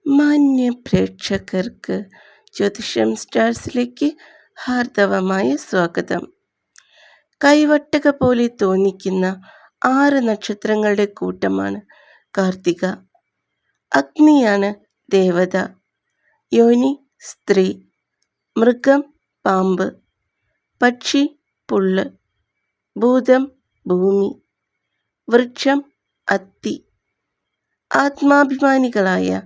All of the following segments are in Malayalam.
മാന്യ പ്രേക്ഷകർക്ക് ജ്യോതിഷം സ്റ്റാർസിലേക്ക് ഹാർദവമായ സ്വാഗതം. കൈവട്ടക പോലെ തോന്നിക്കുന്ന 6 നക്ഷത്രങ്ങളുടെ കൂട്ടമാണ് കാർത്തിക. അഗ്നിയാണ് ദേവത, യോനി സ്ത്രീ, മൃഗം പാമ്പ്, പക്ഷി പുല്ല്, ഭൂതം ഭൂമി, വൃക്ഷം അത്തി. ആത്മാഭിമാനികളായ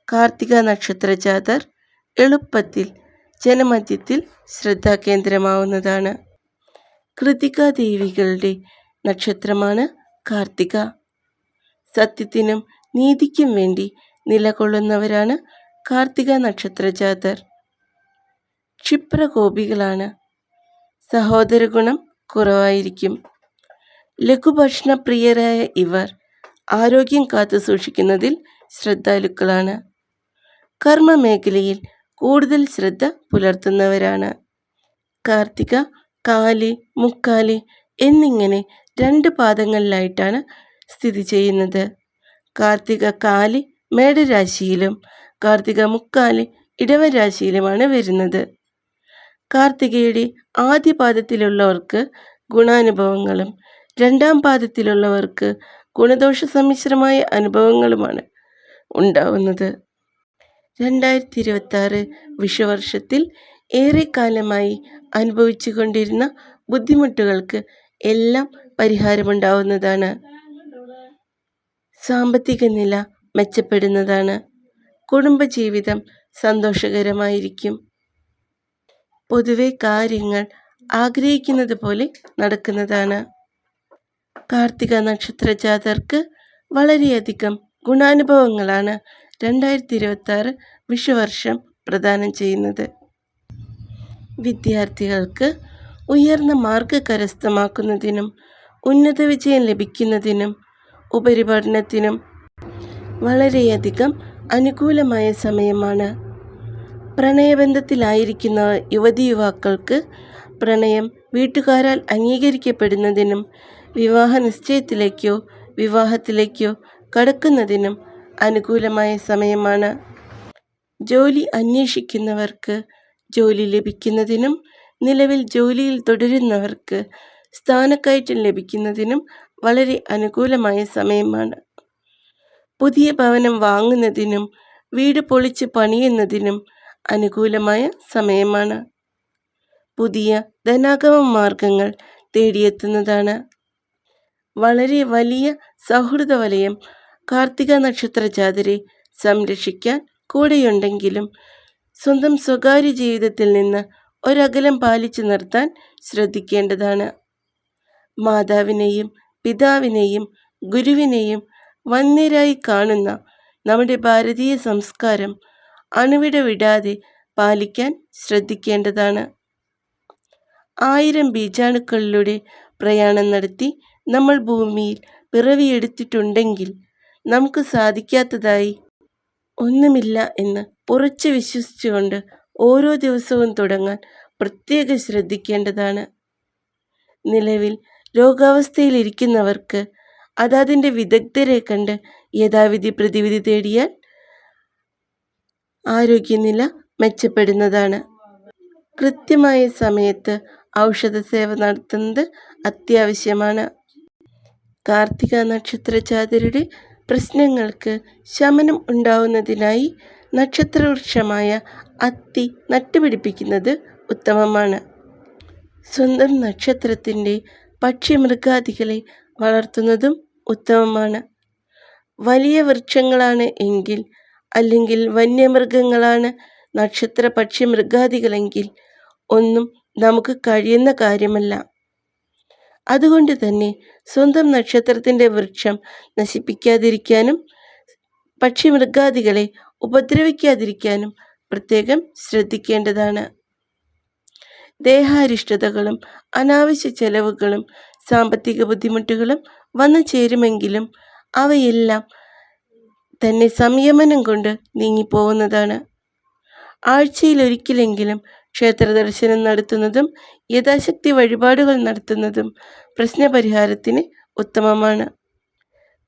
കാർത്തിക നക്ഷത്ര ജാതർ എളുപ്പത്തിൽ ജനമധ്യത്തിൽ ശ്രദ്ധാകേന്ദ്രമാവുന്നതാണ്. കൃതിക ദേവികളുടെ നക്ഷത്രമാണ് കാർത്തിക. സത്യത്തിനും നീതിക്കും വേണ്ടി നിലകൊള്ളുന്നവരാണ് കാർത്തിക നക്ഷത്ര ജാതർ. ക്ഷിപ്രകോപികളാണ്. സഹോദര ഗുണം കുറവായിരിക്കും. ലഘുഭക്ഷണപ്രിയരായ ഇവർ ആരോഗ്യം കാത്തു സൂക്ഷിക്കുന്നതിൽ ശ്രദ്ധാലുക്കളാണ്. കർമ്മമേഖലയിൽ കൂടുതൽ ശ്രദ്ധ പുലർത്തുന്നവരാണ്. കാർത്തിക കാല്, മുക്കാല് എന്നിങ്ങനെ 2 പാദങ്ങളിലായിട്ടാണ് സ്ഥിതി ചെയ്യുന്നത്. കാർത്തിക കാല് മേടരാശിയിലും കാർത്തിക മുക്കാല് ഇടവൻ രാശിയിലുമാണ് വരുന്നത്. കാർത്തികയുടെ ആദ്യ പാദത്തിലുള്ളവർക്ക് ഗുണാനുഭവങ്ങളും 2ാം പാദത്തിലുള്ളവർക്ക് ഗുണദോഷ സമ്മിശ്രമായ അനുഭവങ്ങളുമാണ് ഉണ്ടാവുന്നത്. 2026 വിഷുവർഷത്തിൽ ഏറെക്കാലമായി അനുഭവിച്ചു കൊണ്ടിരുന്ന ബുദ്ധിമുട്ടുകൾക്ക് എല്ലാം പരിഹാരമുണ്ടാവുന്നതാണ്. സാമ്പത്തിക നില മെച്ചപ്പെടുന്നതാണ്. കുടുംബജീവിതം സന്തോഷകരമായിരിക്കും. പൊതുവെ കാര്യങ്ങൾ ആഗ്രഹിക്കുന്നത് പോലെ നടക്കുന്നതാണ്. കാർത്തിക നക്ഷത്ര ജാതർക്ക് വളരെയധികം ഗുണാനുഭവങ്ങളാണ് 2026 വിഷുവർഷം പ്രദാനം ചെയ്യുന്നത്. വിദ്യാർത്ഥികൾക്ക് ഉയർന്ന മാർക്ക് കരസ്ഥമാക്കുന്നതിനും ഉന്നത വിജയം ലഭിക്കുന്നതിനും ഉപരിപഠനത്തിനും വളരെയധികം അനുകൂലമായ സമയമാണ്. പ്രണയബന്ധത്തിലായിരിക്കുന്ന യുവതി യുവാക്കൾക്ക് പ്രണയം വീട്ടുകാരാൽ അംഗീകരിക്കപ്പെടുന്നതിനും വിവാഹ നിശ്ചയത്തിലേക്കോ വിവാഹത്തിലേക്കോ കടക്കുന്നതിനും അനുകൂലമായ സമയമാണ്. ജോലി അന്വേഷിക്കുന്നവർക്ക് ജോലി ലഭിക്കുന്നതിനും നിലവിൽ ജോലിയിൽ തുടരുന്നവർക്ക് സ്ഥാനക്കയറ്റം ലഭിക്കുന്നതിനും വളരെ അനുകൂലമായ സമയമാണ്. പുതിയ ഭവനം വാങ്ങുന്നതിനും വീട് പൊളിച്ച് പണിയുന്നതിനും അനുകൂലമായ സമയമാണ്. പുതിയ ധനാഗമ മാർഗങ്ങൾ തേടിയെത്തുന്നതാണ്. വളരെ വലിയ സൗഹൃദ വലയം കാർത്തിക നക്ഷത്ര ജാതരെ സംരക്ഷിക്കാൻ കൂടെയുണ്ടെങ്കിലും സ്വന്തം സ്വകാര്യ ജീവിതത്തിൽ നിന്ന് ഒരകലം പാലിച്ചു നിർത്താൻ ശ്രദ്ധിക്കേണ്ടതാണ്. മാതാവിനെയും പിതാവിനെയും ഗുരുവിനെയും വന്യരായി കാണുന്ന നമ്മുടെ ഭാരതീയ സംസ്കാരം അണുവിട വിടാതെ പാലിക്കാൻ ശ്രദ്ധിക്കേണ്ടതാണ്. 1000 ബീജാണുക്കളിലൂടെ പ്രയാണം നടത്തി നമ്മൾ ഭൂമിയിൽ പിറവിയെടുത്തിട്ടുണ്ടെങ്കിൽ നമുക്ക് സാധിക്കാത്തതായി ഒന്നുമില്ല എന്ന് ഉറച്ചു വിശ്വസിച്ചുകൊണ്ട് ഓരോ ദിവസവും തുടങ്ങാൻ പ്രത്യേകം ശ്രദ്ധിക്കേണ്ടതാണ്. നിലവിൽ രോഗാവസ്ഥയിലിരിക്കുന്നവർക്ക് അതതിൻ്റെ വിദഗ്ധരെ കണ്ട് യഥാവിധി പ്രതിവിധി തേടിയാൽ ആരോഗ്യനില മെച്ചപ്പെടുന്നതാണ്. കൃത്യമായ സമയത്ത് ഔഷധ സേവ നടത്തുന്നത് അത്യാവശ്യമാണ്. കാർത്തിക നക്ഷത്ര ജാതരുടെ പ്രശ്നങ്ങൾക്ക് ശമനം ഉണ്ടാവുന്നതിനായി നക്ഷത്രവൃക്ഷമായ അത്തി നട്ടുപിടിപ്പിക്കുന്നത് ഉത്തമമാണ്. സ്വന്തം നക്ഷത്രത്തിൻ്റെ പക്ഷിമൃഗാദികളെ വളർത്തുന്നതും ഉത്തമമാണ്. വലിയ വൃക്ഷങ്ങളാണ് എങ്കിൽ അല്ലെങ്കിൽ വന്യമൃഗങ്ങളാണ് നക്ഷത്ര പക്ഷിമൃഗാദികളെങ്കിൽ ഒന്നും നമുക്ക് കഴിയുന്ന കാര്യമല്ല. അതുകൊണ്ട് തന്നെ സ്വന്തം നക്ഷത്രത്തിൻ്റെ വൃക്ഷം നശിപ്പിക്കാതിരിക്കാനും പക്ഷിമൃഗാദികളെ ഉപദ്രവിക്കാതിരിക്കാനും പ്രത്യേകം ശ്രദ്ധിക്കേണ്ടതാണ്. ദേഹാരിഷ്ടതകളും അനാവശ്യ ചെലവുകളും സാമ്പത്തിക ബുദ്ധിമുട്ടുകളും വന്നു ചേരുമെങ്കിലും അവയെല്ലാം തന്നെ സംയമനം കൊണ്ട് നീങ്ങിപ്പോകുന്നതാണ്. ആഴ്ചയിലൊരിക്കലെങ്കിലും ക്ഷേത്ര ദർശനം നടത്തുന്നതും യഥാശക്തി വഴിപാടുകൾ നടത്തുന്നതും പ്രശ്നപരിഹാരത്തിന് ഉത്തമമാണ്.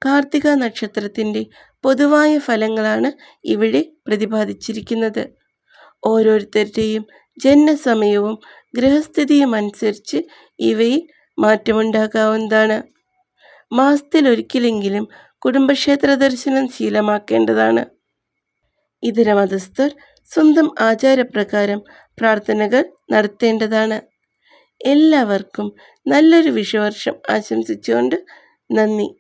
കാർത്തിക നക്ഷത്രത്തിൻ്റെ പൊതുവായ ഫലങ്ങളാണ് ഇവിടെ പ്രതിപാദിച്ചിരിക്കുന്നത്. ഓരോരുത്തരുടെയും ജനനസമയവും ഗ്രഹസ്ഥിതിയും അനുസരിച്ച് ഇവയിൽ മാറ്റമുണ്ടാകാവുന്നതാണ്. മാസത്തിലൊരിക്കലെങ്കിലും കുടുംബക്ഷേത്ര ദർശനം ശീലമാക്കേണ്ടതാണ്. ഇതര മതസ്ഥർ സ്വന്തം ആചാരപ്രകാരം പ്രാർത്ഥനകൾ നടത്തേണ്ടതാണ്. എല്ലാവർക്കും നല്ലൊരു വിഷുവർഷം ആശംസിച്ചുകൊണ്ട് നന്ദി.